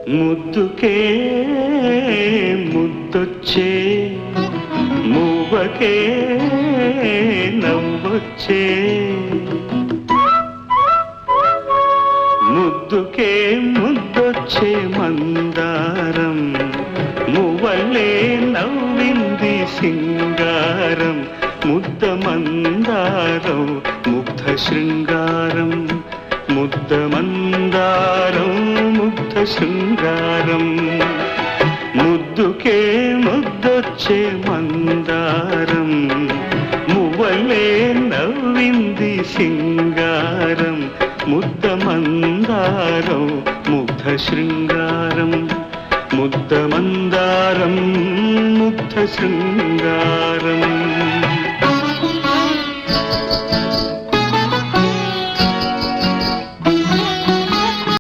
ముద్దుకే ముద్దొచ్చే మూవకే నవ్వొచ్చే ముద్దుకే ముద్దొచ్చే మందారం మువ్వలే నవ్వింది సింగారం ముద్ద మందారం ముగ్ధ శృంగారం ముద్ద మందారం ముగ్ధ శృంగారం ముద్దుకే ముద్దొచ్చే మందారం మువ్వలే నవ్వింది సింగారం ముద్ద మందారం ముగ్ధ శృంగారం ముద్ద మందారం ముగ్ధ శృంగారం